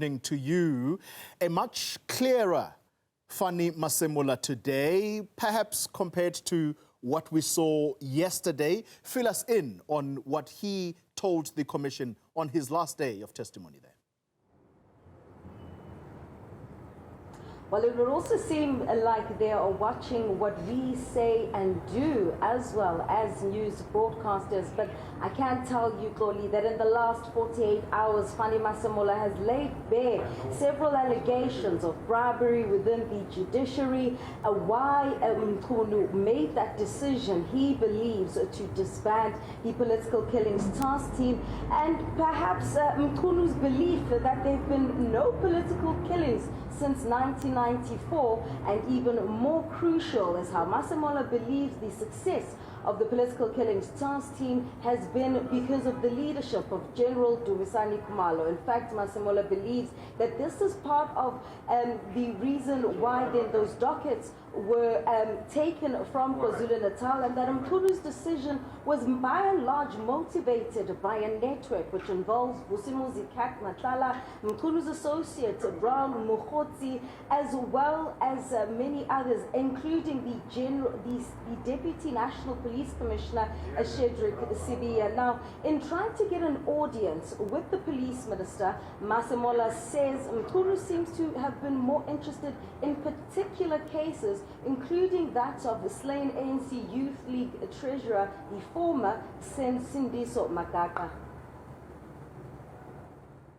evening to you. A much clearer Fannie Masemola today, perhaps compared to what we saw yesterday. Fill us in on what he told the Commission on his last day of testimony there. Well, it would also seem like they are watching what we say and do as well as news broadcasters. But I can tell you, Xoli, that in the last 48 hours, Fannie Masemola has laid bare several allegations of bribery within the judiciary. Why Mkhulu made that decision, he believes, to disband the political killings task team, and perhaps Mkhulu's belief that there have been no political killings since 1994, and even more crucial is how Masemola believes the success of the political killings task team has been because of the leadership of General Dumisani Khumalo. In fact, Masemola believes that this is part of the reason why then those dockets were taken from KwaZulu-Natal, and that Mkhulu's decision was by and large motivated by a network which involves Vusimuzi Kat Matlala, Mkhulu's associate Brown Mukhotsi, as well as many others, including the Deputy National Police Commissioner Shedrick Sibiya. Now, in trying to get an audience with the police minister, Masemola says Mkhulu seems to have been more interested in particular cases, including that of the slain ANC Youth League treasurer, the former Sindiso Maka.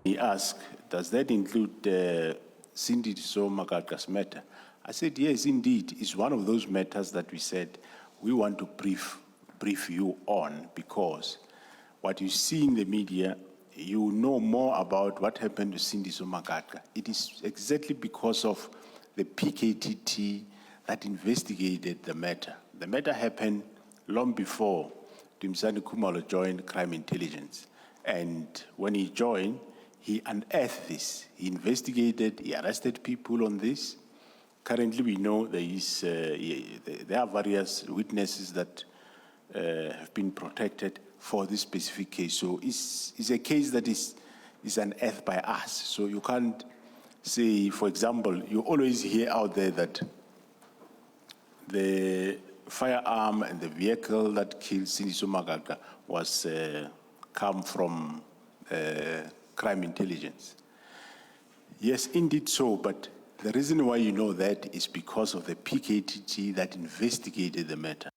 He asked, does that include Sindiso Maka's matter? I said, yes, indeed. It's one of those matters that we said we want to brief you on, because what you see in the media, you know more about what happened to Sindiso Maka. It is exactly because of the PKTT that investigated the matter. The matter happened long before Dumisani Khumalo joined crime intelligence. And when he joined, he unearthed this. He investigated, he arrested people on this. Currently, we know there are various witnesses that have been protected for this specific case. So it's a case that is unearthed by us. So you can't say, for example, you always hear out there that the firearm and the vehicle that killed Sindiso Maka was come from crime intelligence. Yes, indeed so, but the reason why you know that is because of the PKTT that investigated the matter.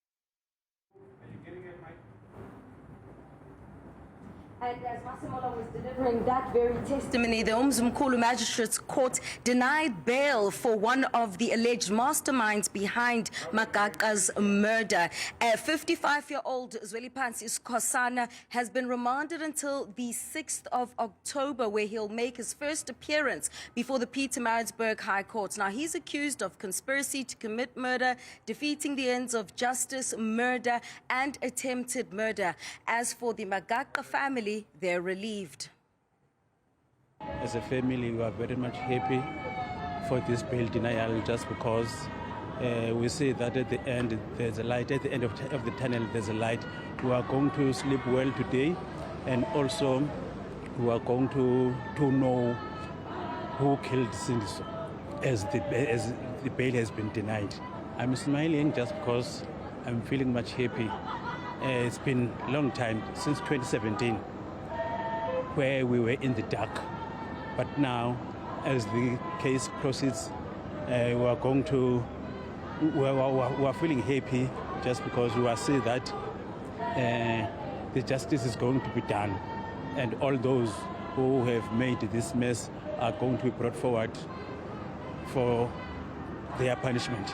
And as Masemola was delivering that very testimony, the Umzimkhulu Magistrate's Court denied bail for one of the alleged masterminds behind Makaka's murder. A 55-year-old Zwelipansi Skosana has been remanded until the 6th of October, where he'll make his first appearance before the Pietermaritzburg High Court. Now, he's accused of conspiracy to commit murder, defeating the ends of justice, murder, and attempted murder. As for the Makaka family, they're relieved. As a family, we are very much happy for this bail denial, just because we see that at the end there's a light, at the end of the tunnel there's a light. We are going to sleep well today, and also we are going to know who killed Sindiso as the bail has been denied. I'm smiling just because I'm feeling much happy. It's been a long time, since 2017, where we were in the dark. But now, as the case proceeds, we are feeling happy, just because we are seeing that the justice is going to be done, and all those who have made this mess are going to be brought forward for their punishment.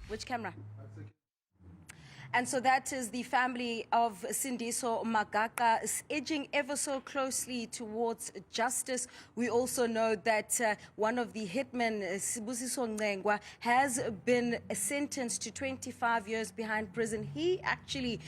Which camera? And so that is the family of Sindiso Maka edging ever so closely towards justice. We also know that one of the hitmen, Sibusiso Ngengwa, has been sentenced to 25 years behind prison. He actually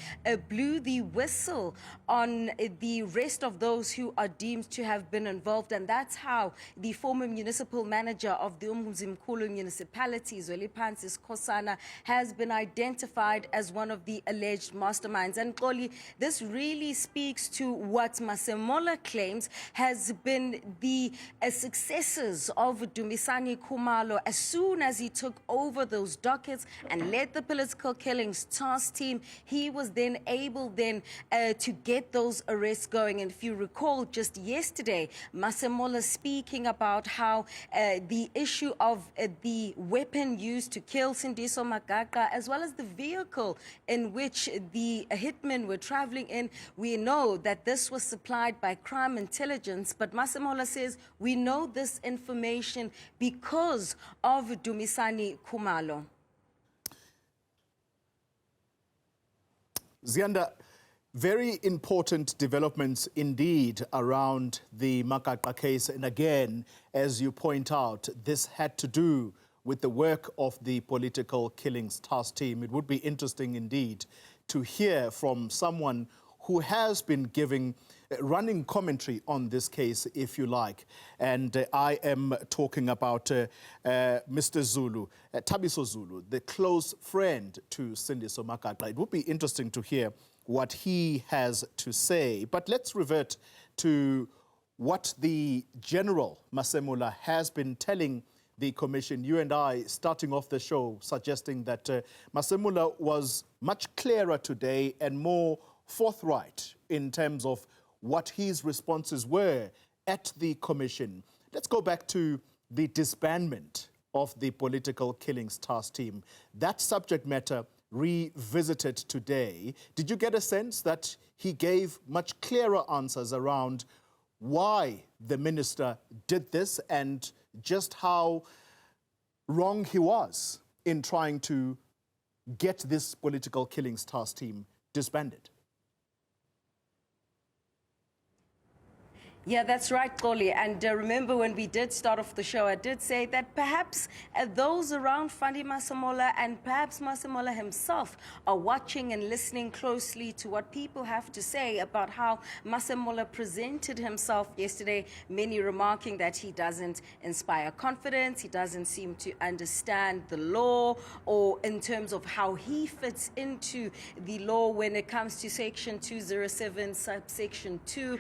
blew the whistle on the rest of those who are deemed to have been involved. And that's how the former municipal manager of the Umzimkhulu municipality, Zwelipansi Skosana, has been identified as one of of the alleged masterminds. And Xoli, this really speaks to what Masemola claims has been the successes of Dumisani Khumalo as soon as he took over those dockets and led the political killings task team. He was then able to get those arrests going. And if you recall, just yesterday, Masemola speaking about how the issue of the weapon used to kill Sindiso Magaka, as well as the vehicle in which the hitmen were traveling in, we know that this was supplied by crime intelligence. But Masemola says we know this information because of Dumisani Khumalo. Zianda, very important developments indeed around the Maka case. And again, as you point out, this had to do with the work of the political killings task team. It would be interesting indeed to hear from someone who has been giving running commentary on this case, if you like. And I am talking about Mr. Zulu, Thabiso Zulu, the close friend to Sindiso Magaka. It would be interesting to hear what he has to say. But let's revert to what the General Masemola has been telling the Commission. You and I, starting off the show, suggesting that Masemola was much clearer today and more forthright in terms of what his responses were at the Commission. Let's go back to the disbandment of the political killings task team. That subject matter revisited today. Did you get a sense that he gave much clearer answers around why the minister did this and just how wrong he was in trying to get this political killings task team disbanded? Yeah, that's right, Xoli. And remember when we did start off the show, I did say that perhaps those around Fannie Masemola and perhaps Masemola himself are watching and listening closely to what people have to say about how Masemola presented himself yesterday, many remarking that he doesn't inspire confidence, he doesn't seem to understand the law, or in terms of how he fits into the law when it comes to Section 207, subsection 2,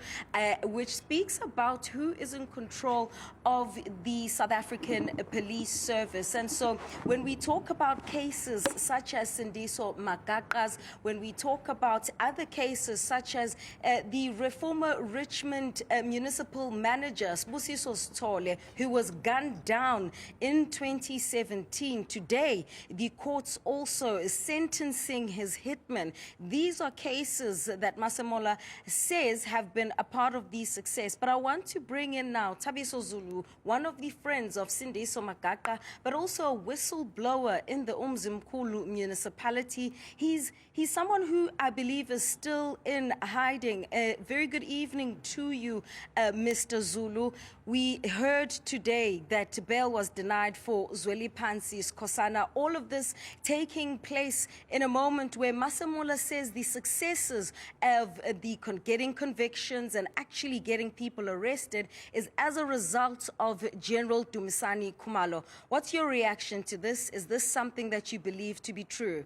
which speaks about who is in control of the South African Police Service. And so when we talk about cases such as Sindiso Magaka's, when we talk about other cases such as the former Richmond municipal manager, Sbusiso Stole, who was gunned down in 2017, today the courts also sentencing his hitman. These are cases that Masemola says have been a part of the success. But I want to bring in now Thabiso Zulu, one of the friends of Sindiso Magaka, but also a whistleblower in the Umzimkhulu municipality. He's someone who I believe is still in hiding. Very good evening to you, Mr. Zulu. We heard today that bail was denied for Zweli Pansi's Kosana. All of this taking place in a moment where Masemola says the successes of the getting convictions and actually getting people arrested is as a result of General Dumisani Khumalo. What's your reaction to this? Is this something that you believe to be true?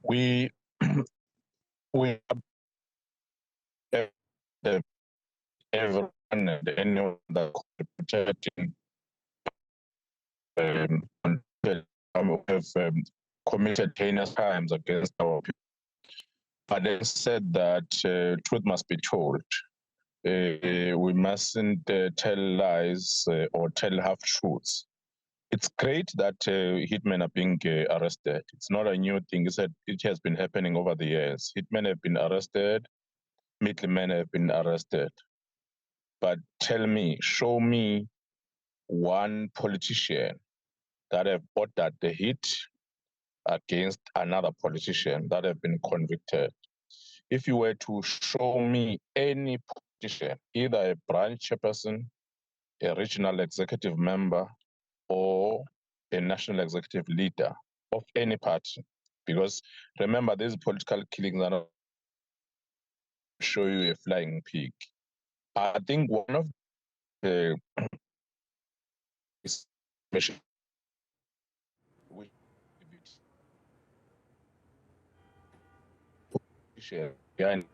We everyone and anyone that protecting have committed heinous crimes against our people. But they said that truth must be told. We mustn't tell lies or tell half-truths. It's great that hitmen are being arrested. It's not a new thing. It has been happening over the years. Hitmen have been arrested, middlemen have been arrested. But tell me, show me one politician that have ordered the hit against another politician that have been convicted. If you were to show me any politician, either a branch chairperson, a regional executive member, or a national executive leader of any party, because remember, these political killings are not show you a flying pig. I think one of the behind.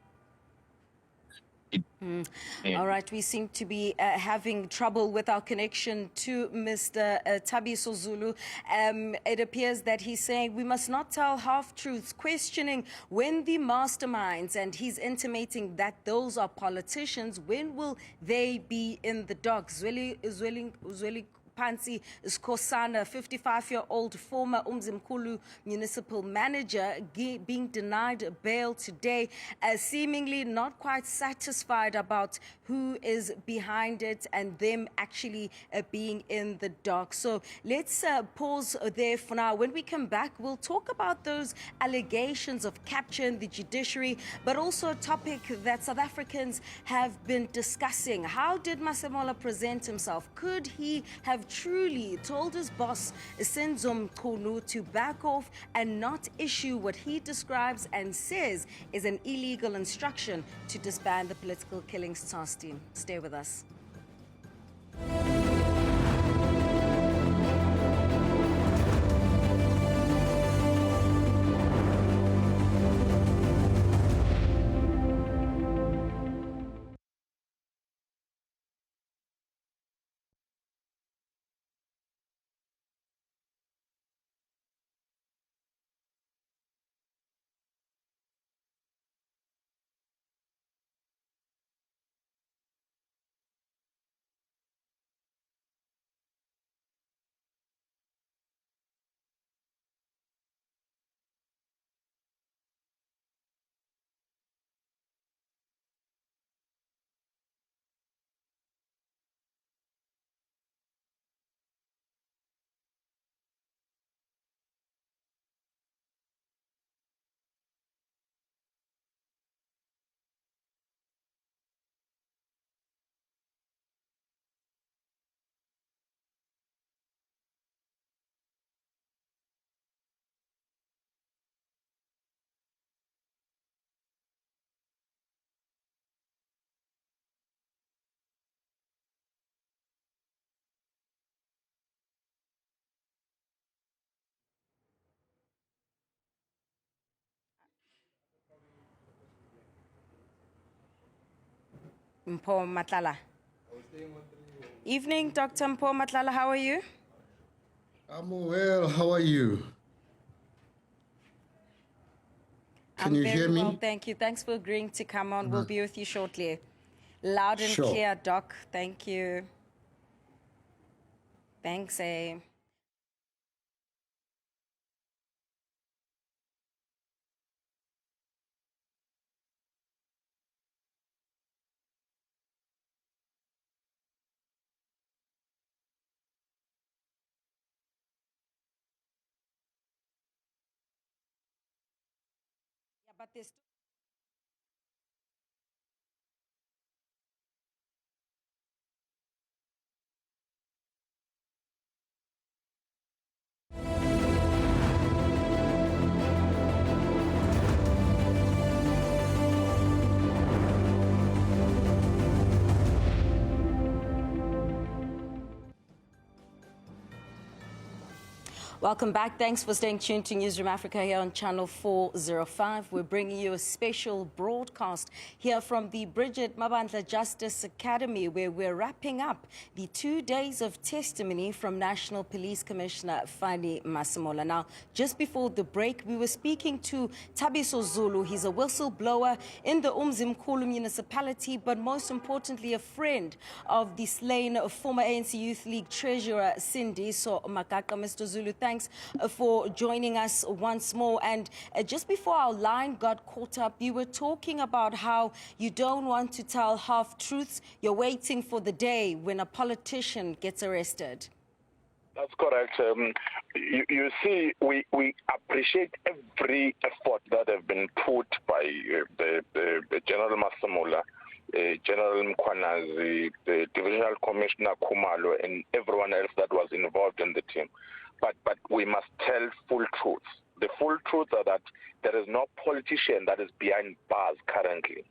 All right, we seem to be having trouble with our connection to Mr. Thabiso Zulu. It appears that he's saying we must not tell half-truths, questioning when the masterminds, and he's intimating that those are politicians, when will they be in the dock? Zweli Pansi Skosana, 55-year-old former Umzimkhulu municipal manager, being denied bail today, seemingly not quite satisfied about who is behind it and them actually being in the dock. So let's pause there for now. When we come back, we'll talk about those allegations of capture in the judiciary, but also a topic that South Africans have been discussing. How did Masemola present himself? Could he have truly told his boss, Senzo Mkhulu, to back off and not issue what he describes and says is an illegal instruction to disband the political killings task team? Stay with us. Mpo Matlala. Evening, Dr. Mpo Matlala. How are you? I'm well. How are you? Can you hear me? Well, thank you. Thanks for agreeing to come on. We'll be with you shortly. Loud and clear, Doc. Thank you. Thanks, eh? Yeah, but there's Welcome back. Thanks for staying tuned to Newzroom Afrika here on Channel 405. We're bringing you a special broadcast here from the Bridget Mabandla Justice Academy, where we're wrapping up the 2 days of testimony from National Police Commissioner Fannie Masemola. Now, just before the break, we were speaking to Thabiso Zulu. He's a whistleblower in the Umzimkhulu municipality, but most importantly, a friend of the slain former ANC Youth League treasurer Sindiso Maka. Mr. Zulu, thanks for joining us once more. And just before our line got caught up, you were talking about how you don't want to tell half-truths. You're waiting for the day when a politician gets arrested. That's correct. You see, we appreciate every effort that have been put by the General Masemola, General Mkhwanazi, the Divisional Commissioner Khumalo, and everyone else that was involved in the team. But we must tell full truths. The full truths are that there is no politician that is behind bars currently.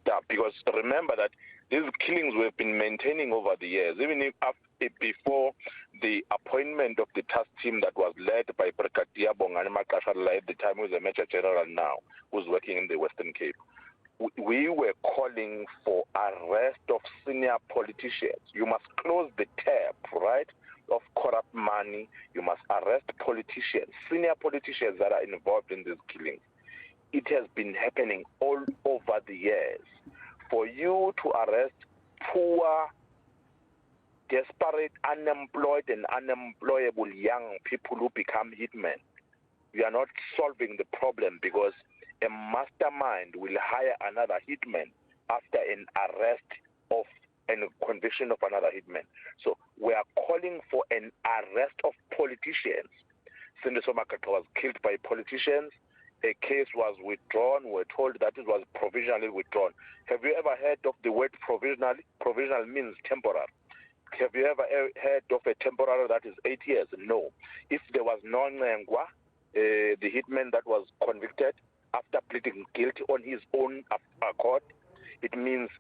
up, because remember that these killings we've been maintaining over the years, even if before the appointment of the task team that was led by Brigadier Bongani Makashala at the time, who is a Major General now, who's working in the Western Cape. We were calling for arrest of senior politicians. You must close the tap, right, of corrupt money. You must arrest politicians, senior politicians that are involved in these killings. It has been happening all over the years. For you to arrest poor, desperate, unemployed, and unemployable young people who become hitmen, you are not solving the problem, because a mastermind will hire another hitman after an arrest of and conviction of another hitman. So we are calling for an arrest of politicians. Senator Maka was killed by politicians. A case was withdrawn. We're told that it was provisionally withdrawn. Have you ever heard of the word provisional? Provisional means temporary. Have you ever heard of a temporary that is 8 years? No. If there was no Ngengwa, the hitman that was convicted after pleading guilty on his own accord, it means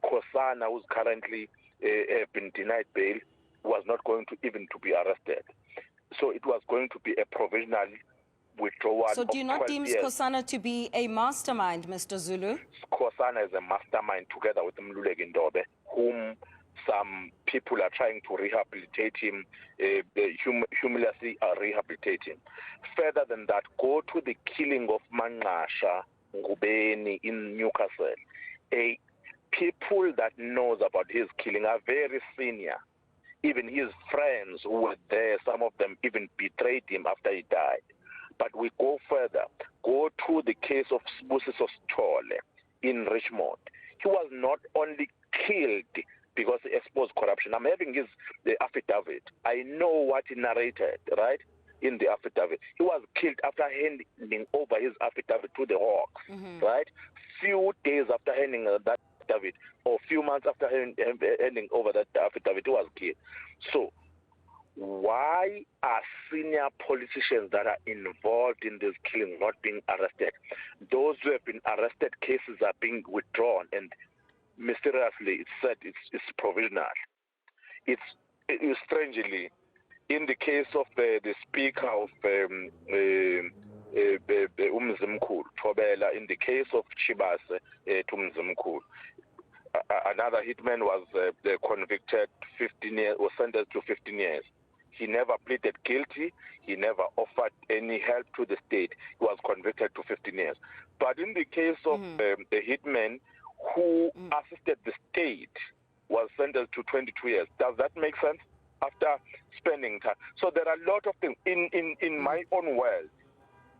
Kosana, who's currently been denied bail, was not going to even to be arrested. So it was going to be a provisional withdrawal. So do you not deem Kosana to be a mastermind, Mr. Zulu? Kosana is a mastermind together with Mluleki Ndobe, whom some people are trying to rehabilitate him, humorously rehabilitate him. Further than that, go to the killing of Mangasha Ngubeni in Newcastle. People that knows about his killing are very senior. Even his friends who were there, some of them even betrayed him after he died. But we go further. Go to the case of Sbusiso Stole in Richmond. He was not only killed because he exposed corruption. I'm having the affidavit. I know what he narrated, right, in the affidavit. He was killed after handing over his affidavit to the Hawks, right? Few days after handing that affidavit, or few months after handing over that affidavit, he was killed. So why are senior politicians that are involved in this killing not being arrested? Those who have been arrested, cases are being withdrawn, and mysteriously it's said it's provisional. It's strangely, in the case of the Speaker of Umzimkhulu, Thobela, in the case of Chibase to Umzimkhulu, another hitman was convicted 15 years, was sentenced to 15 years. He never pleaded guilty. He never offered any help to the state. He was convicted to 15 years. But in the case of the hitman who assisted the state, was sentenced to 22 years. Does that make sense? After spending time. So there are a lot of things. In my own world,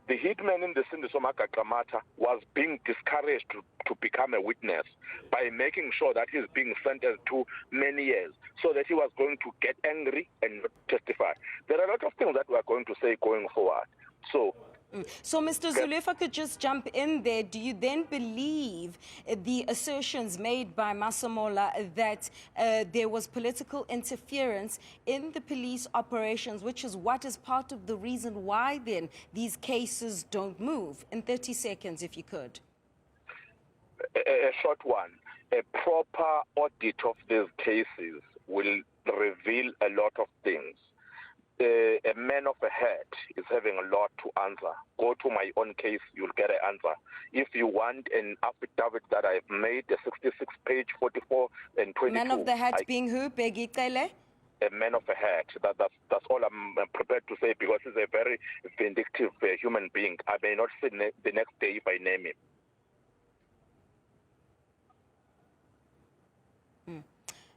the hitman in the Sindisomaka Gramata was being discouraged to become a witness by making sure that he's being sentenced to many years, so that he was going to get angry and not testify. There are a lot of things that we are going to say going forward. So, Mr. Zulu, if I could just jump in there, do you then believe the assertions made by Masemola that there was political interference in the police operations, which is what is part of the reason why then these cases don't move? In 30 seconds, if you could. A short one. A proper audit of these cases will reveal a lot of things. A man of a head is having a lot to answer. Go to my own case, you'll get an answer. If you want an affidavit that I've made, a 66-page, 44 and 22. Man of the hat being who? Peggy Kele? A man of a hat. That's all I'm prepared to say, because he's a very vindictive human being. I may not see the next day if I name him.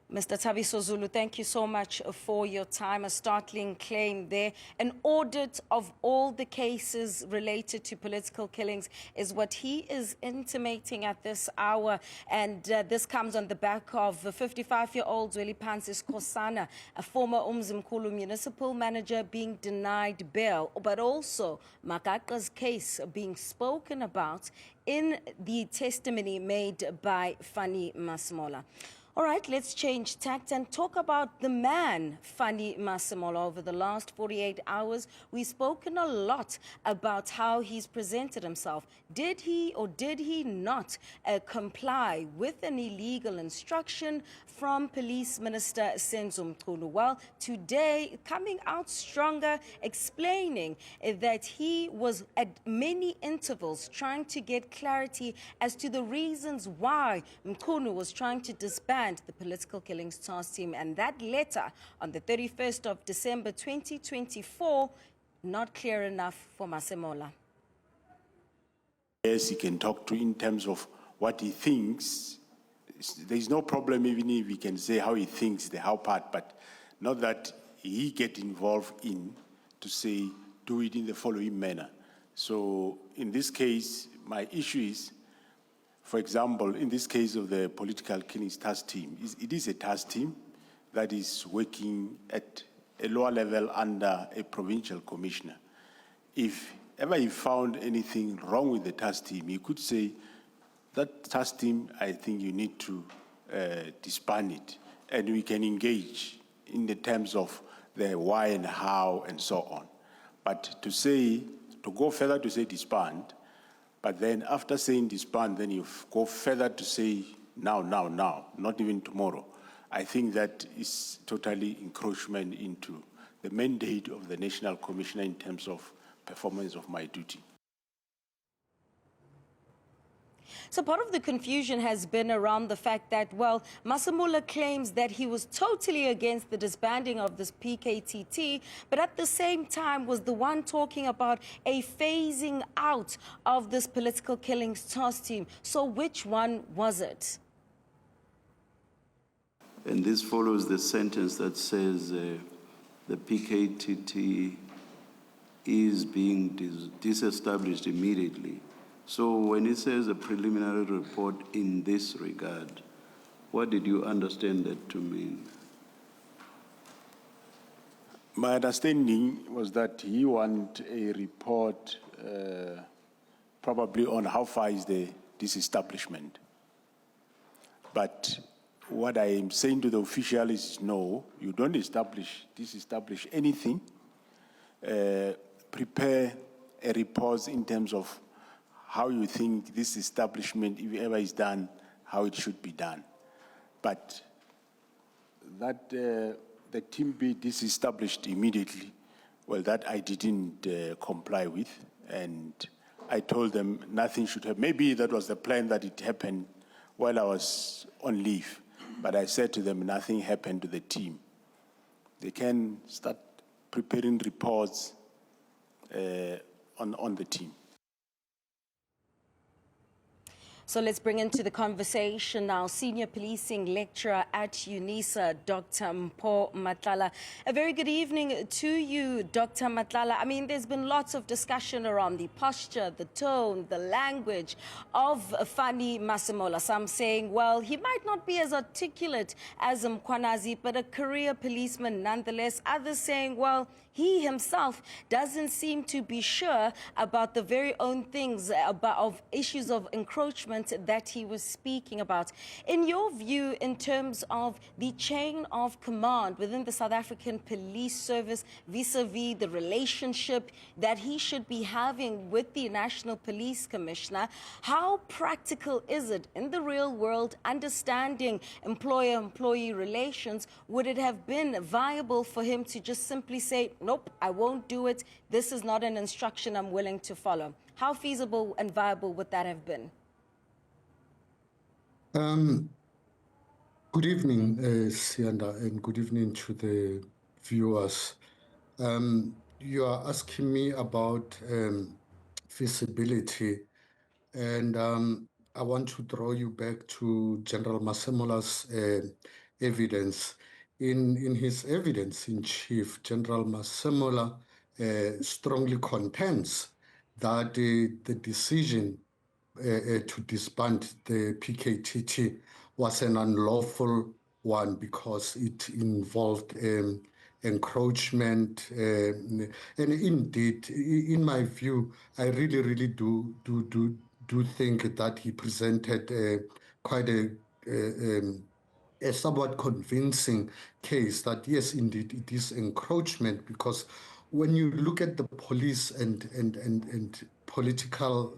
Mr. Thabiso Zulu, thank you so much for your time. A startling claim there. An audit of all the cases related to political killings is what he is intimating at this hour. And this comes on the back of 55-year-old Zweli Pansis Kosana, a former Umzimkhulu municipal manager, being denied bail, but also Makaka's case being spoken about in the testimony made by Fannie Masemola. All right, let's change tact and talk about the man, Fannie Masemola. Over the last 48 hours, we've spoken a lot about how he's presented himself. Did he or did he not comply with an illegal instruction from Police Minister Senzo Mchunu? Well, today, coming out stronger, explaining that he was at many intervals trying to get clarity as to the reasons why Mchunu was trying to disband the Political Killings Task Team, and that letter on the 31st of December 2024, not clear enough for Masemola. Yes, he can talk to in terms of what he thinks. There's no problem even if he can say how he thinks, the how part, but not that he get involved in to say, do it in the following manner. So in this case, my issue is, for example, in this case of the Political Killings Task Team, it is a task team that is working at a lower level under a provincial commissioner. If ever he found anything wrong with the task team, he could say, that task team, I think you need to disband it, and we can engage in the terms of the why and how and so on. But to go further to say disband, but then after saying disband, then you go further to say now, not even tomorrow. I think that is totally encroachment into the mandate of the National Commissioner in terms of performance of my duty. So part of the confusion has been around the fact that, well, Masemola claims that he was totally against the disbanding of this PKTT, but at the same time was the one talking about a phasing out of this Political Killings Task Team. So which one was it? And this follows the sentence that says the PKTT is being disestablished immediately. So when it says a preliminary report in this regard, what did you understand that to mean? My understanding was that he wanted a report probably on how far is the disestablishment. But what I am saying to the official is no, you don't disestablish anything. Prepare a report in terms of how you think this establishment, if ever is done, how it should be done. But that the team be disestablished immediately, well, that I didn't comply with, and I told them nothing should happen. Maybe that was the plan that it happened while I was on leave, but I said to them nothing happened to the team. They can start preparing reports on the team. So let's bring into the conversation now Senior Policing Lecturer at UNISA, Dr. Mpho Matlala. A very good evening to you, Dr. Matlala. I mean, there's been lots of discussion around the posture, the tone, the language of Fannie Masemola. Some saying, well, he might not be as articulate as Mkhwanazi, but a career policeman nonetheless. Others saying, well, he himself doesn't seem to be sure about the very own things of issues of encroachment that he was speaking about. In your view, in terms of the chain of command within the South African Police Service vis-a-vis the relationship that he should be having with the National Police Commissioner, how practical is it in the real world, understanding employer-employee relations? Would it have been viable for him to just simply say, nope, I won't do it. This is not an instruction I'm willing to follow. How feasible and viable would that have been? Good evening, Sianda, and good evening to the viewers. You are asking me about feasibility, and I want to draw you back to General Masemola's evidence. In his evidence in chief, General Masemola strongly contends that the decision to disband the PKTT was an unlawful one because it involved encroachment. And indeed, in my view, I really do think that he presented quite a a somewhat convincing case that yes, indeed, it is encroachment, because when you look at the police and political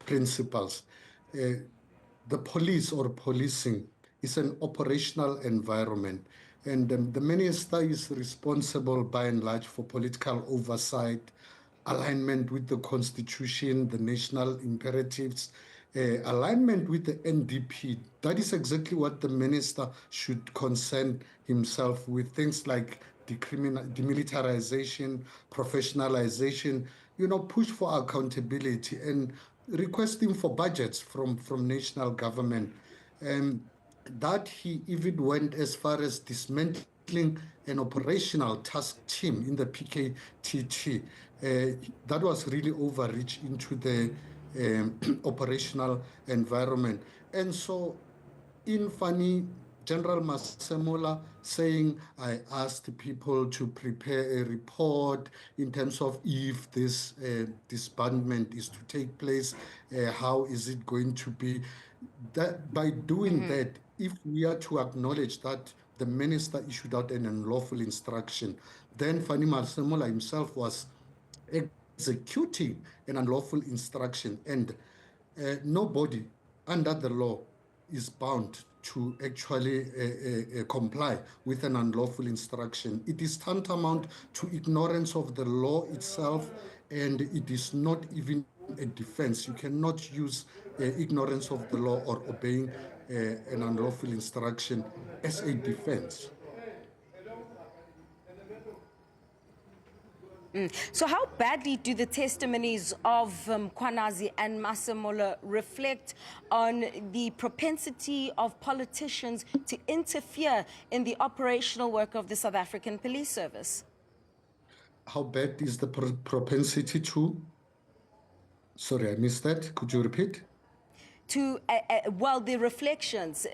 principles, the police or policing is an operational environment, and the minister is responsible by and large for political oversight, alignment with the constitution, the national imperatives, alignment with the NDP. That is exactly what the minister should concern himself with, things like demilitarization, professionalization, push for accountability and requesting for budgets from national government. That he even went as far as dismantling an operational task team in the PKTT. That was really overreach into the operational environment. And so in Fannie, General Masemola saying, I asked people to prepare a report in terms of if this disbandment is to take place, how is it going to be? That by doing that, if we are to acknowledge that the minister issued out an unlawful instruction, then Fannie Masemola himself was executing an unlawful instruction, and nobody under the law is bound to actually comply with an unlawful instruction. It is tantamount to ignorance of the law itself, and it is not even a defense. You cannot use ignorance of the law or obeying an unlawful instruction as a defense. So how badly do the testimonies of Kwanazi and Masemola reflect on the propensity of politicians to interfere in the operational work of the South African Police Service? How bad is the propensity to? Sorry, I missed that. Could you repeat? To, well, the reflections,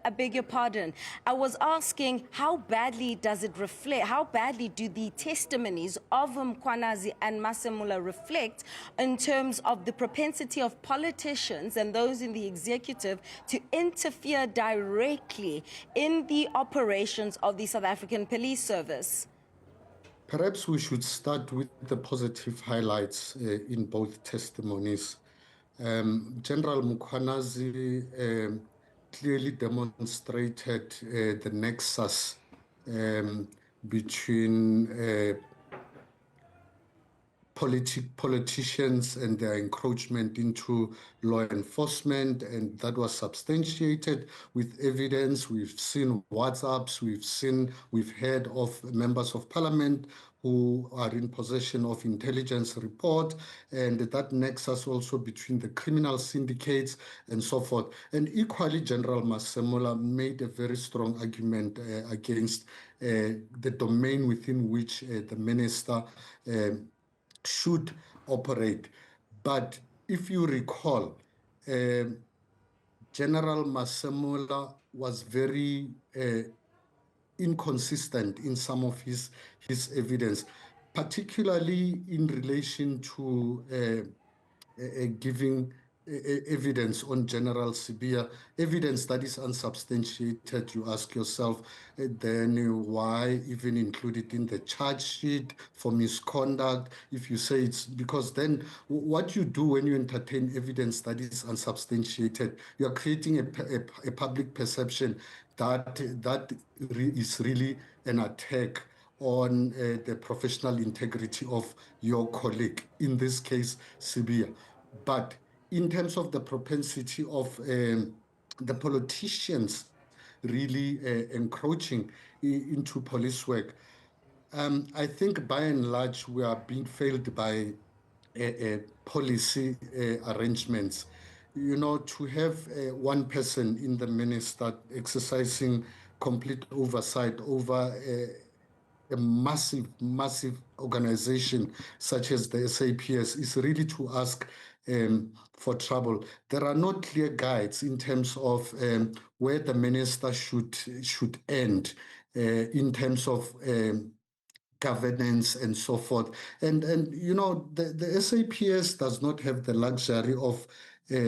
I beg your pardon. I was asking, how badly does it reflect, how badly do the testimonies of Kwanazi and Masemola reflect in terms of the propensity of politicians and those in the executive to interfere directly in the operations of the South African Police Service? Perhaps we should start with the positive highlights in both testimonies. General Mkhwanazi clearly demonstrated the nexus between politicians and their encroachment into law enforcement, and that was substantiated with evidence. We've seen WhatsApps, we've heard of members of parliament who are in possession of intelligence report, and that nexus also between the criminal syndicates and so forth. And equally, General Masemola made a very strong argument against the domain within which the minister should operate. But if you recall, General Masemola was very inconsistent in some of his evidence, particularly in relation to giving evidence on General Sibiya, evidence that is unsubstantiated. You ask yourself, then why even include it in the charge sheet for misconduct? If you say it's because then what you do when you entertain evidence that is unsubstantiated, you are creating a public perception that is really an attack on the professional integrity of your colleague, in this case, Sibiya. But in terms of the propensity of the politicians really encroaching into police work, I think by and large we are being failed by policy arrangements. You know, to have one person in the minister exercising complete oversight over a massive organization such as the SAPS is really to ask for trouble. There are no clear guides in terms of where the minister should end in terms of governance and so forth. And you know, the SAPS does not have the luxury of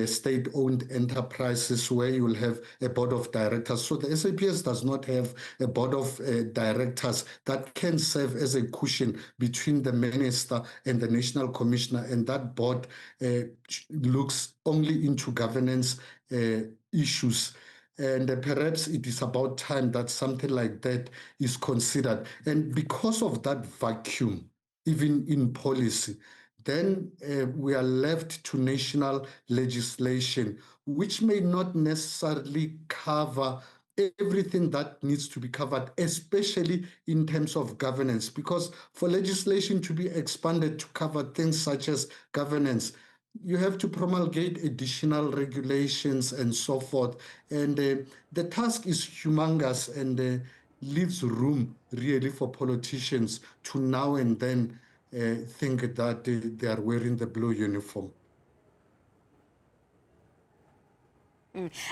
state-owned enterprises where you will have a board of directors. So the SAPS does not have a board of directors that can serve as a cushion between the minister and the national commissioner, and that board looks only into governance issues. And perhaps it is about time that something like that is considered. And because of that vacuum, even in policy, then we are left to national legislation, which may not necessarily cover everything that needs to be covered, especially in terms of governance, because for legislation to be expanded to cover things such as governance, you have to promulgate additional regulations and so forth. And the task is humongous and leaves room really for politicians to now and then think that they are wearing the blue uniform.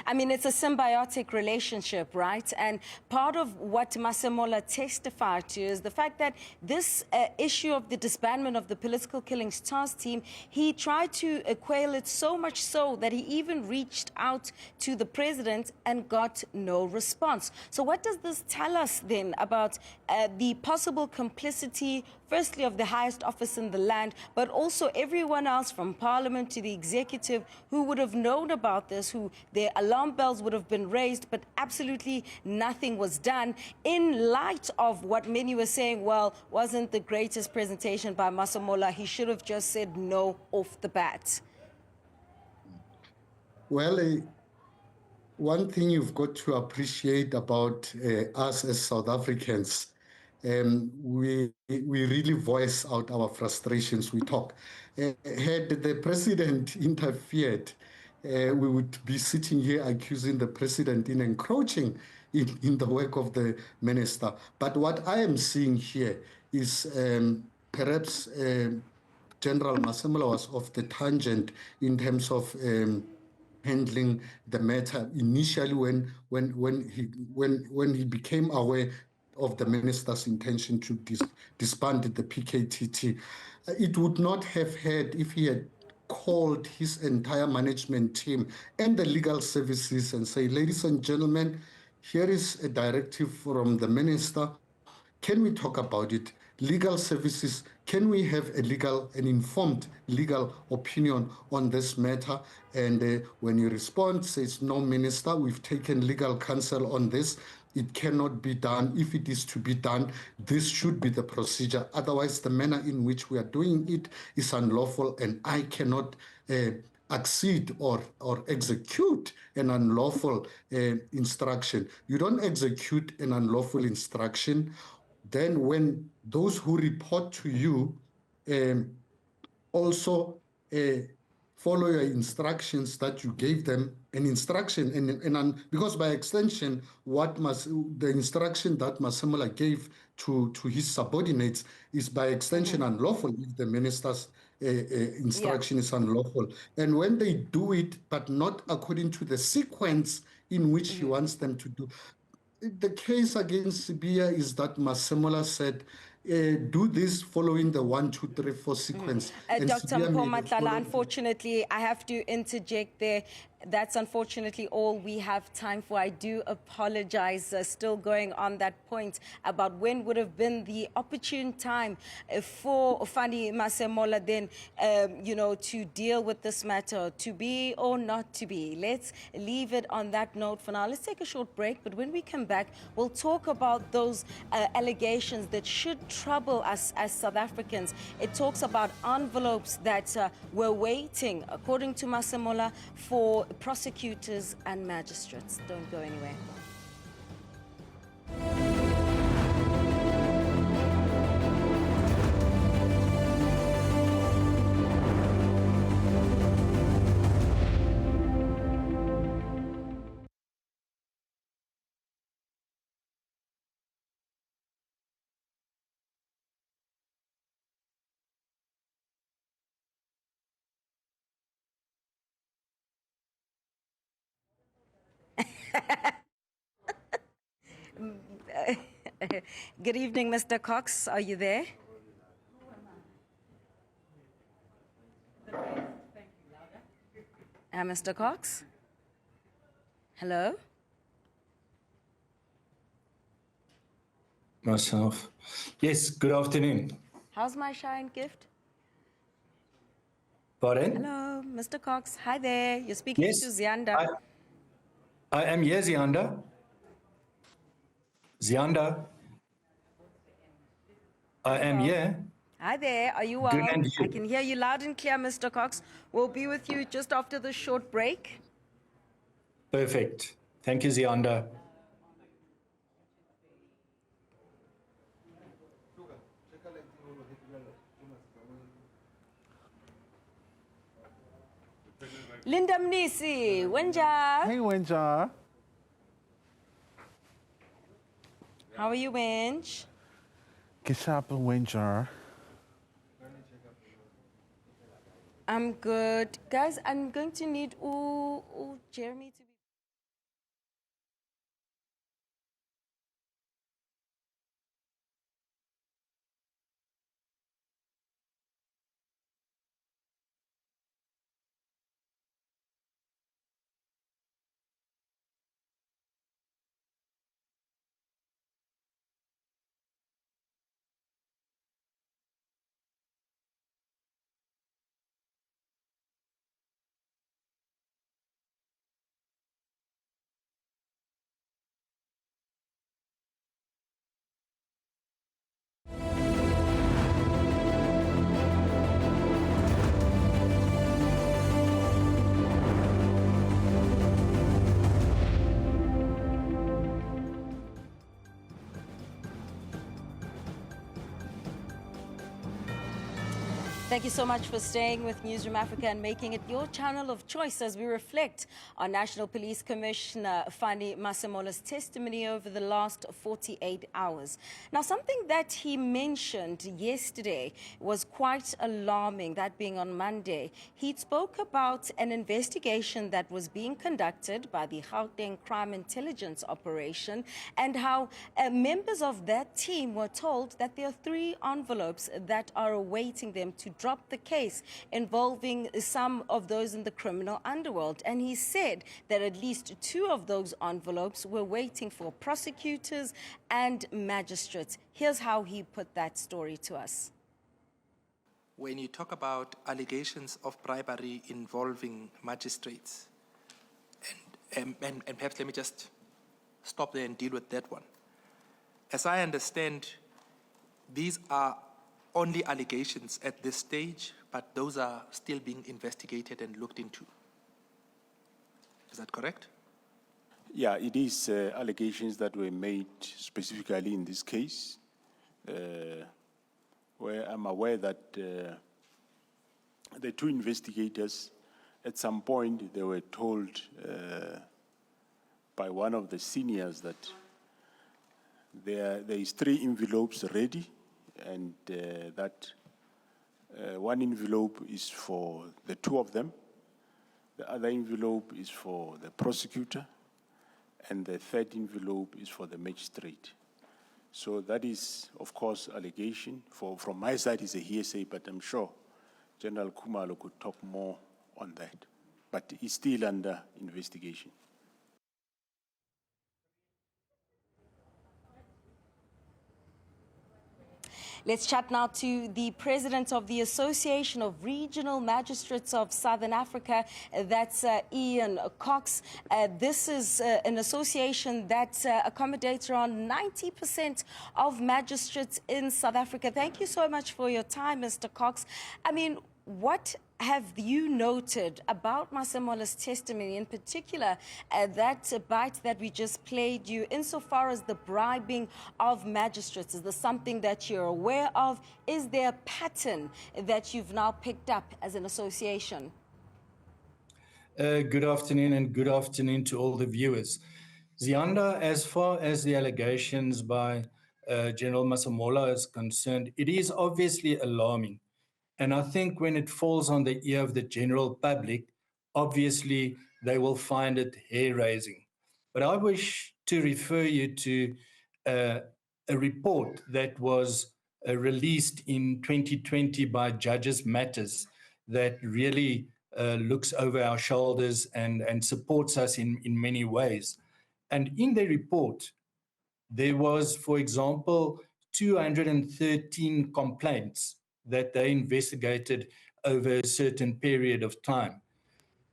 I mean, it's a symbiotic relationship, right? And part of what Masemola testified to is the fact that this issue of the disbandment of the political killings task team, he tried to quail it so much so that he even reached out to the president and got no response. So what does this tell us then about the possible complicity, firstly, of the highest office in the land, but also everyone else from parliament to the executive who would have known about this, who their alarm bells would have been raised, but absolutely nothing was done, in light of what many were saying, well, wasn't the greatest presentation by Masemola. He should have just said no off the bat. Well, one thing you've got to appreciate about us as South Africans, we really voice out our frustrations, we talk. Had the president interfered, we would be sitting here accusing the president in encroaching in the work of the minister. But what I am seeing here is perhaps General Masemola was off the tangent in terms of handling the matter initially when he became aware of the minister's intention to disband the PKTT. It would not have had if he had called his entire management team and the legal services and say, ladies and gentlemen, here is a directive from the minister. Can we talk about it? Legal services, can we have an informed legal opinion on this matter? And when you respond, says, no, minister, we've taken legal counsel on this. It cannot be done. If it is to be done, this should be the procedure. Otherwise, the manner in which we are doing it is unlawful, and I cannot accede or execute an unlawful instruction. You don't execute an unlawful instruction. Then when those who report to you also follow your instructions that you gave them, an instruction, and because by extension, the instruction that Masemola gave to his subordinates is by extension unlawful if the minister's instruction is unlawful. And when they do it, but not according to the sequence in which he wants them to do. The case against Sibia is that Masemola said, do this following the 1, 2, 3, 4 sequence. Dr. Matlala, unfortunately, I have to interject there. That's unfortunately all we have time for. I do apologize, still going on that point about when would have been the opportune time for Fannie Masemola then, to deal with this matter, to be or not to be. Let's leave it on that note for now. Let's take a short break, but when we come back, we'll talk about those allegations that should trouble us as South Africans. It talks about envelopes that were waiting, according to Masemola, for prosecutors and magistrates. Don't go anywhere. Good evening, Mr. Cox. Are you there? Mr. Cox? Hello? Myself. Yes, good afternoon. How's my shine gift? Pardon? Hello, Mr. Cox. Hi there. You're speaking Yes, to Zianda. I am here, Zianda. Zianda. I am here. Hi there. Are you well? Good, and I you? can hear you loud and clear, Mr. Cox. We'll be with you just after the short break. Perfect. Thank you, Zianda. Linda Mnisi, Wenja. Hey, Wenja. How are you, Wenj? Kishapa Wenja. I'm good. Guys, I'm going to need Jeremy to be... Thank you so much for staying with Newzroom Afrika and making it your channel of choice as we reflect on National Police Commissioner Fannie Masemola's testimony over the last 48 hours. Now, something that he mentioned yesterday was quite alarming, that being on Monday. He spoke about an investigation that was being conducted by the Gauteng Crime Intelligence Operation and how members of that team were told that there are 3 envelopes that are awaiting them to drop the case involving some of those in the criminal underworld. And he said that at least 2 of those envelopes were waiting for prosecutors and magistrates. Here's how he put that story to us. When you talk about allegations of bribery involving magistrates, and perhaps let me just stop there and deal with that one. As I understand, these are only allegations at this stage, but those are still being investigated and looked into. Is that correct? Yeah, it is allegations that were made specifically in this case, where I'm aware that the 2 investigators, at some point, they were told by one of the seniors that there is 3 envelopes ready, and that one envelope is for the 2 of them, the other envelope is for the prosecutor, and the 3rd envelope is for the magistrate. So that is, of course, allegation. From my side, it's a hearsay, but I'm sure General Khumalo could talk more on that. But it's still under investigation. Let's chat now to the president of the Association of Regional Magistrates of Southern Africa. That's Ian Cox. This is an association that accommodates around 90% of magistrates in South Africa. Thank you so much for your time, Mr. Cox. I mean, what have you noted about Masemola's testimony, in particular that bite that we just played you, insofar as the bribing of magistrates? Is this something that you're aware of? Is there a pattern that you've now picked up as an association? Good afternoon, and good afternoon to all the viewers. Zianda, as far as the allegations by General Masemola is concerned, it is obviously alarming. And I think when it falls on the ear of the general public, obviously they will find it hair-raising. But I wish to refer you to a report that was released in 2020 by Judges Matters that really looks over our shoulders and supports us in many ways. And in the report, there was, for example, 213 complaints that they investigated over a certain period of time.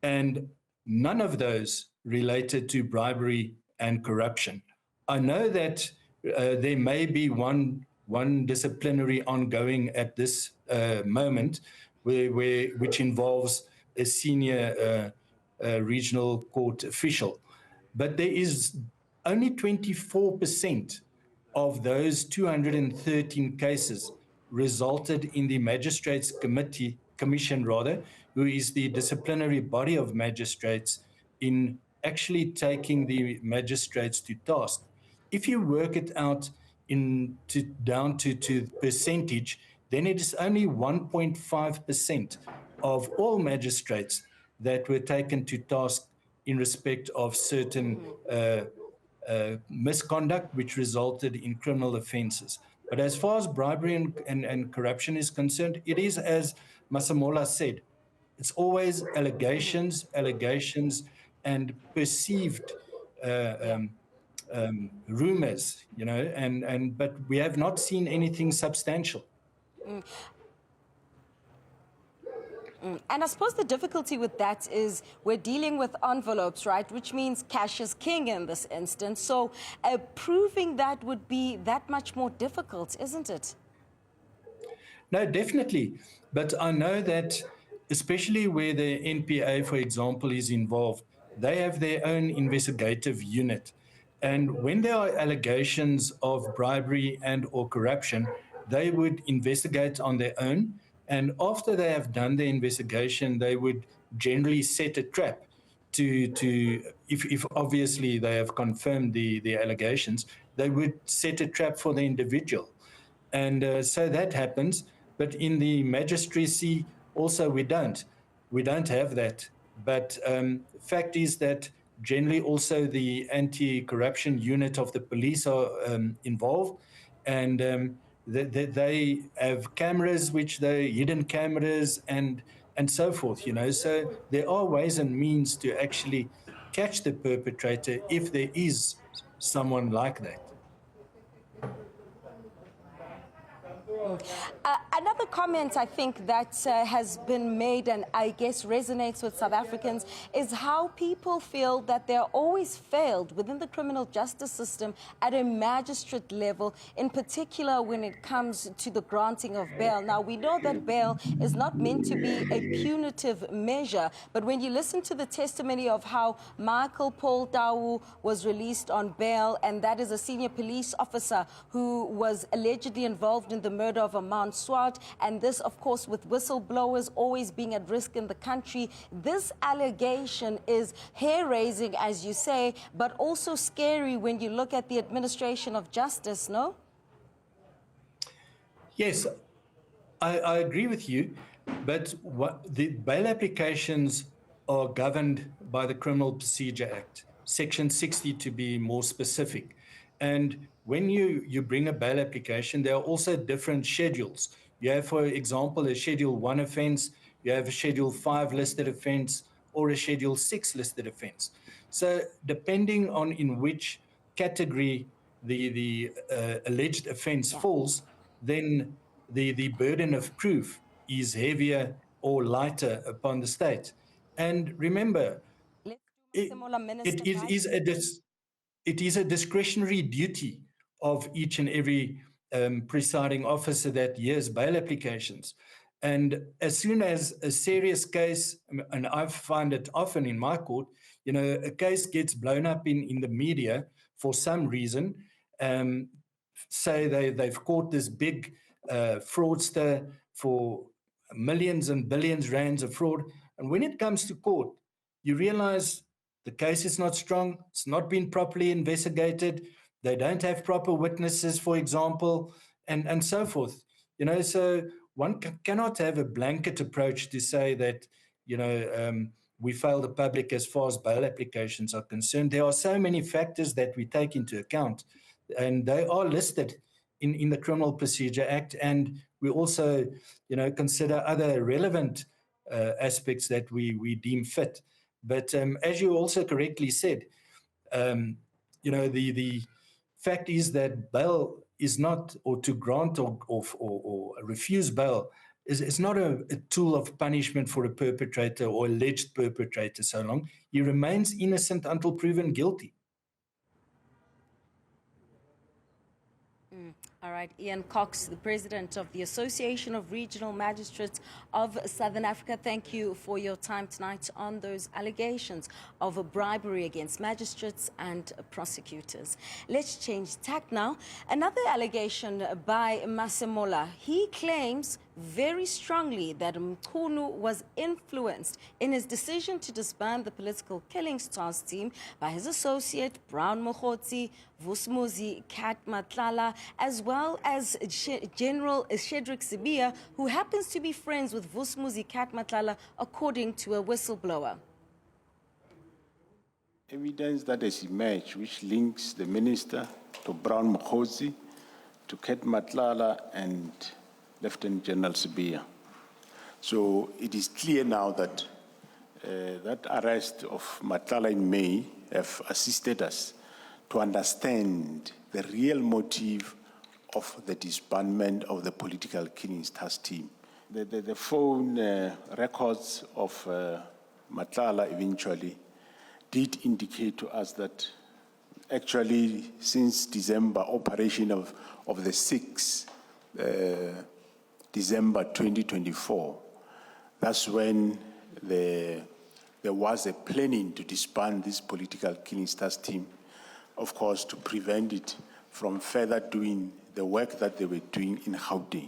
And none of those related to bribery and corruption. I know that there may be one disciplinary ongoing at this moment, which involves a senior regional court official. But there is only 24% of those 213 cases resulted in the Magistrates Commission, who is the disciplinary body of magistrates, in actually taking the magistrates to task. If you work it out down to percentage, then it is only 1.5% of all magistrates that were taken to task in respect of certain misconduct which resulted in criminal offences. But as far as bribery and corruption is concerned, it is, as Masemola said, it's always allegations, and perceived rumors, but we have not seen anything substantial. And I suppose the difficulty with that is we're dealing with envelopes, right? Which means cash is king in this instance. So proving that would be that much more difficult, isn't it? No, definitely. But I know that especially where the NPA, for example, is involved, they have their own investigative unit. And when there are allegations of bribery and or corruption, they would investigate on their own. And after they have done the investigation, they would generally set a trap if obviously they have confirmed the allegations, they would set a trap for the individual. And so that happens. But in the magistracy, also we don't have that. But fact is that generally also the anti-corruption unit of the police are involved, and they have cameras, which they're hidden cameras and so forth, So there are ways and means to actually catch the perpetrator if there is someone like that. Another comment I think that has been made and I guess resonates with South Africans is how people feel that they're always failed within the criminal justice system at a magistrate level, in particular when it comes to the granting of bail. Now, we know that bail is not meant to be a punitive measure, but when you listen to the testimony of how Michael Paul Tau was released on bail, and that is a senior police officer who was allegedly involved in the murder of Aman Swart, and this, of course, with whistleblowers always being at risk in the country. This allegation is hair-raising, as you say, but also scary when you look at the administration of justice, no? Yes, I agree with you, but the bail applications are governed by the Criminal Procedure Act, Section 60 to be more specific. And when you bring a bail application, there are also different schedules. You have, for example, a Schedule 1 offense, you have a Schedule 5 listed offense, or a Schedule 6 listed offense. So depending on in which category the alleged offense falls, then the burden of proof is heavier or lighter upon the state. And remember, it is a discretionary duty of each and every presiding officer that hears bail applications. And as soon as a serious case, and I find it often in my court, a case gets blown up in the media for some reason, say they've caught this big fraudster for millions and billions rands of fraud. And when it comes to court, you realize the case is not strong, it's not been properly investigated, they don't have proper witnesses, for example, and so forth. So one cannot have a blanket approach to say that, we fail the public as far as bail applications are concerned. There are so many factors that we take into account, and they are listed in the Criminal Procedure Act. And we also, consider other relevant aspects that we deem fit. But as you also correctly said, the fact is that bail is not, or to grant or refuse bail is not a tool of punishment for a perpetrator or alleged perpetrator so long he remains innocent until proven guilty. All right, Ian Cox, the president of the Association of Regional Magistrates of Southern Africa, thank you for your time tonight on those allegations of a bribery against magistrates and prosecutors. Let's change tack now. Another allegation by Masemola. He claims very strongly that Mkhunu was influenced in his decision to disband the political killings task team by his associate Brown Mokhotsi, Vusumuzi Kat Matlala, as well as General Shedrick Sibia, who happens to be friends with Vusumuzi Kat Matlala, according to a whistleblower. Evidence that has emerged which links the minister to Brown Mokhotsi, to Kat Matlala and Lieutenant General Sibia. So it is clear now that that arrest of Matlala in May have assisted us to understand the real motive of the disbandment of the political killings task team. The phone records of Matlala eventually did indicate to us that actually since December, operation of the 6th December 2024, that's when there was a planning to disband this political killings task team, of course, to prevent it from further doing the work that they were doing in Gauteng.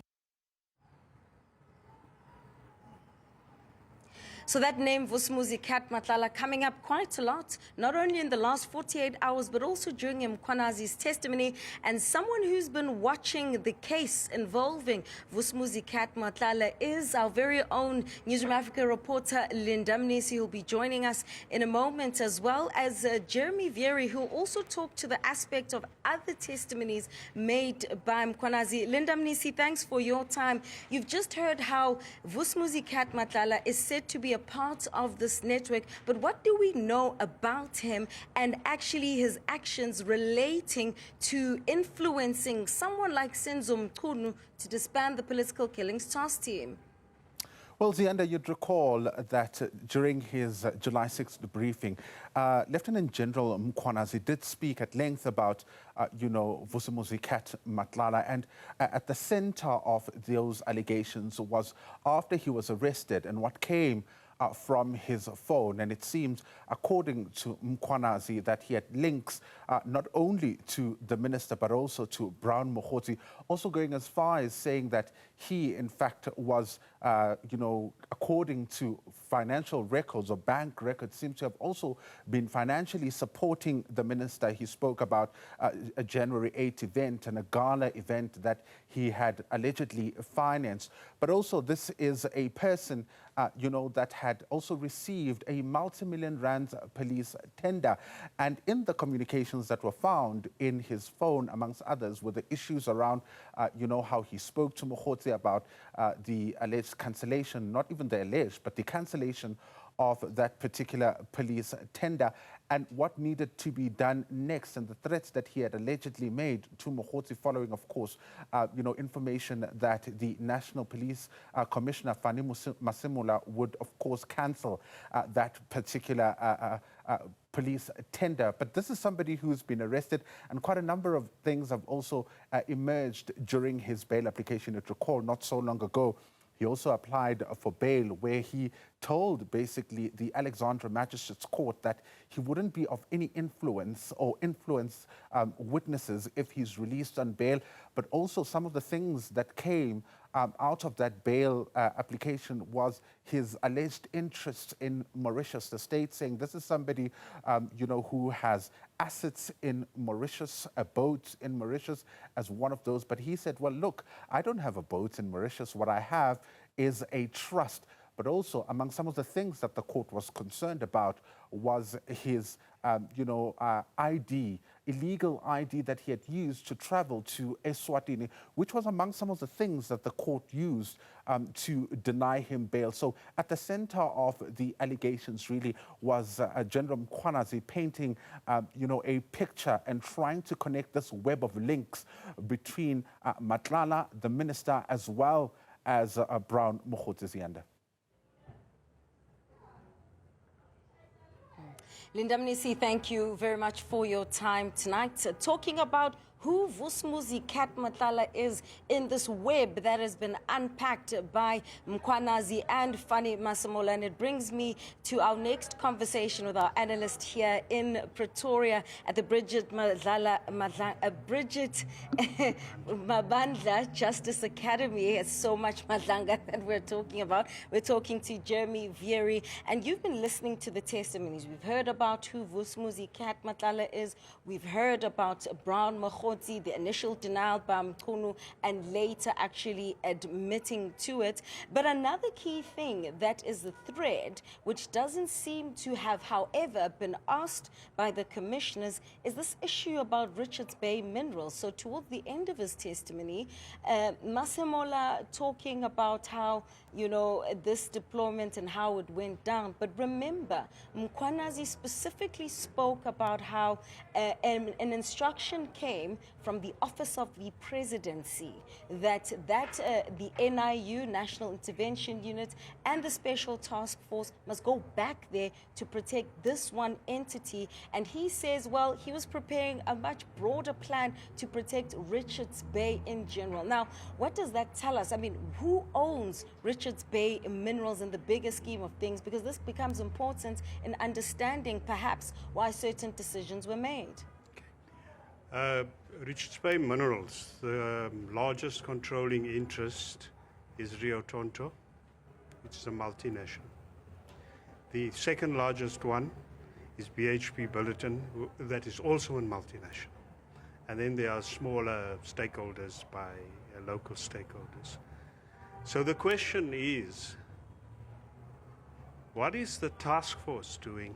So that name, Vusumuzi Kat Matlala, coming up quite a lot, not only in the last 48 hours, but also during Mkhwanazi's testimony. And someone who's been watching the case involving Vusumuzi Kat Matlala is our very own Newzroom Afrika reporter, Linda Mnisi, who'll be joining us in a moment, as well as Jeremy Vieri, who'll also talk to the aspect of other testimonies made by Mkhwanazi. Linda Mnisi, thanks for your time. You've just heard how Vusumuzi Kat Matlala is said to be a part of this network, but what do we know about him and actually his actions relating to influencing someone like Senzo Mkhunu to disband the political killings task team? Well, Zianda, you'd recall that during his July 6th briefing, Lieutenant General Mkhwanazi did speak at length about, Vusumuzi Kat Matlala. And at the center of those allegations was after he was arrested and what came from his phone. And it seems, according to Mkhwanazi, that he had links not only to the minister, but also to Brown Mokhotsi, also going as far as saying that he, in fact, was, according to financial records or bank records, seems to have also been financially supporting the minister. He spoke about a January 8th event and a gala event that he had allegedly financed. But also this is a person, that had also received a multi-million rand police tender. And in the communications that were found in his phone, amongst others, were the issues around, how he spoke to Mokhotsi about the alleged cancellation, not even the alleged, but the cancellation of that particular police tender and what needed to be done next and the threats that he had allegedly made to Mokhotsi following, of course, information that the National Police Commissioner Fannie Masemola would, of course, cancel that particular police tender. But this is somebody who's been arrested, and quite a number of things have also emerged during his bail application. You'd recall not so long ago, he also applied for bail, where he told basically the Alexandra Magistrates Court that he wouldn't be of any influence or influence witnesses if he's released on bail. But also some of the things that came out of that bail application was his alleged interest in Mauritius. The state saying this is somebody, who has assets in Mauritius, a boat in Mauritius as one of those. But he said, well, look, I don't have a boat in Mauritius. What I have is a trust. But also among some of the things that the court was concerned about was his ID, illegal ID that he had used to travel to Eswatini, which was among some of the things that the court used to deny him bail. So at the center of the allegations really was General Mkhwanazi painting, a picture and trying to connect this web of links between Madlanga, the minister, as well as Brown Mokgotsi. Linda Mnisi, thank you very much for your time tonight. Talking about who Vusumuzi Cat Madlanga is in this web that has been unpacked by Mkhwanazi and Fannie Masemola. And it brings me to our next conversation with our analyst here in Pretoria at the Bridget Mabandla Justice Academy. It's so much Madlanga that we're talking about. We're talking to Jeremy Vieri, and you've been listening to the testimonies. We've heard about who Vusumuzi Cat Madlanga is. We've heard about Brown Mokgotsi, the initial denial by Mkhunu, and later actually admitting to it. But another key thing that is the thread, which doesn't seem to have, however, been asked by the commissioners, is this issue about Richards Bay Minerals. So towards the end of his testimony, Masemola talking about how, this deployment and how it went down. But remember, Mkhwanazi specifically spoke about how an instruction came from the Office of the Presidency that the NIU, National Intervention Unit, and the Special Task Force must go back there to protect this one entity. And he says, well, he was preparing a much broader plan to protect Richards Bay in general. Now, what does that tell us? I mean, who owns Richards Bay Minerals in the bigger scheme of things? Because this becomes important in understanding perhaps why certain decisions were made. Richards Bay Minerals, the largest controlling interest is Rio Tinto. It's a multinational. The second largest one is BHP Billiton, that is also a multinational. And then there are smaller stakeholders by local stakeholders. So the question is, what is the task force doing,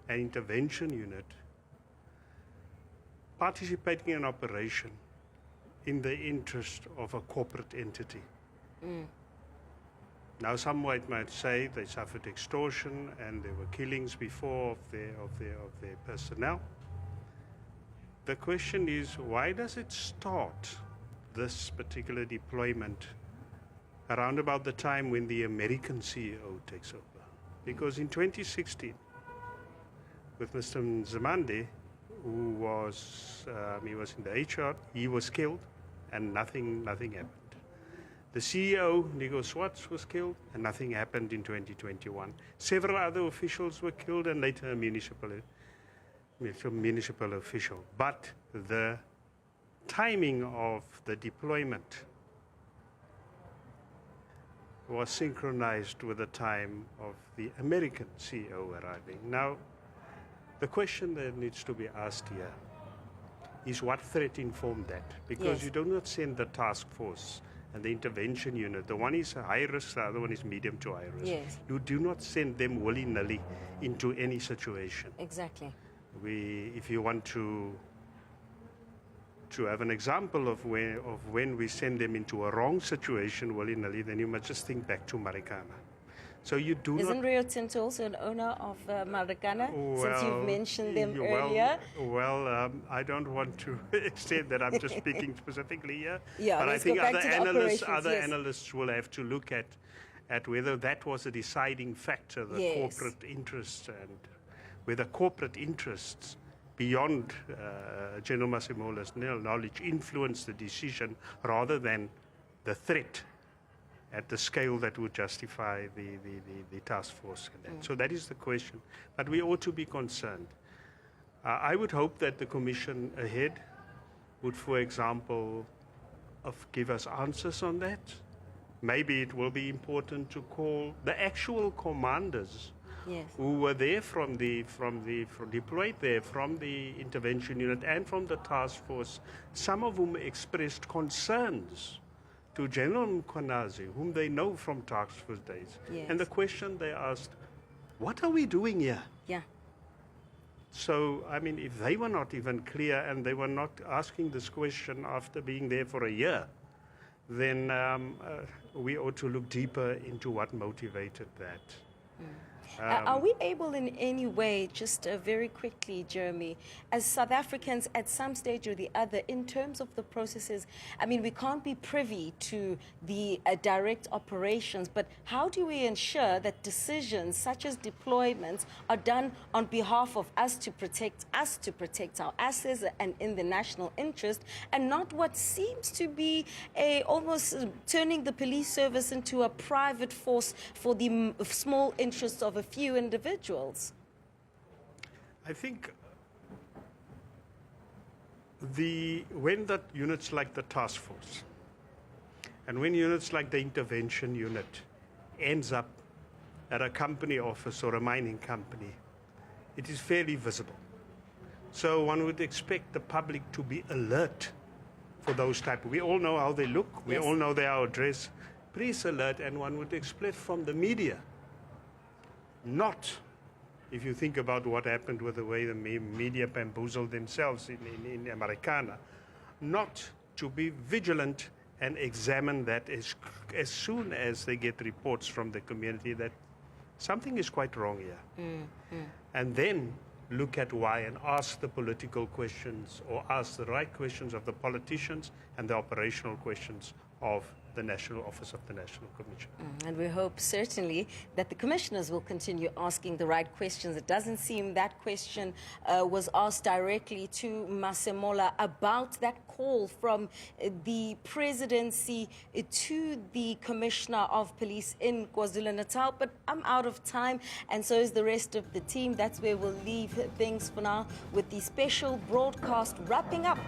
an intervention unit, participating in an operation in the interest of a corporate entity? Now, some might say they suffered extortion and there were killings before of their personnel. The question is, why does it start, this particular deployment, around about the time when the American CEO takes over? Because in 2016, with Mr. Nzimande, who was, he was in the HR, he was killed, and nothing happened. The CEO, Nico Swartz, was killed, and nothing happened in 2021. Several other officials were killed, and later a municipal official. But the timing of the deployment was synchronized with the time of the American CEO arriving. Now, the question that needs to be asked here is what threat informed that? Because you do not send the task force and the intervention unit. The one is high risk, the other one is medium to high risk. You do not send them willy-nilly into any situation. Exactly. If you want to have an example of when we send them into a wrong situation willy-nilly, then you must just think back to Marikana. So you do Isn't not... Rio Tinto also an owner of Marikana, well, since you've mentioned them earlier? Well, I don't want to say that I'm just speaking specifically here. Yeah, but I think other analysts will have to look at whether that was a deciding factor, the corporate interests, and whether corporate interests beyond General Masemola's knowledge influenced the decision rather than the threat at the scale that would justify the task force. So that is the question. But we ought to be concerned. I would hope that the Commission ahead would, for example, give us answers on that. Maybe it will be important to call the actual commanders who were there deployed there from the intervention unit and from the task force, some of whom expressed concerns to General Mkhwanazi, whom they know from task force days. And the question they asked, what are we doing here? So, I mean, if they were not even clear and they were not asking this question after being there for a year, then we ought to look deeper into what motivated that. Are we able in any way, just very quickly, Jeremy, as South Africans at some stage or the other, in terms of the processes, I mean, we can't be privy to the direct operations, but how do we ensure that decisions such as deployments are done on behalf of us to protect our assets and in the national interest, and not what seems to be almost turning the police service into a private force for the small interests of a few individuals? I think when the units like the task force and when units like the intervention unit ends up at a company office or a mining company, it is fairly visible. So one would expect the public to be alert for those type. We all know how they look. We all know their address. Please alert, and one would expect from the media, not, if you think about what happened with the way the media bamboozled themselves in Americana, not to be vigilant and examine that as soon as they get reports from the community that something is quite wrong here. And then look at why and ask the political questions or ask the right questions of the politicians and the operational questions of the National Office of the National Commission. And we hope certainly that the commissioners will continue asking the right questions. It doesn't seem that question was asked directly to Masemola about that call from the presidency to the Commissioner of Police in KwaZulu-Natal, but I'm out of time, and so is the rest of the team. That's where we'll leave things for now with the special broadcast wrapping up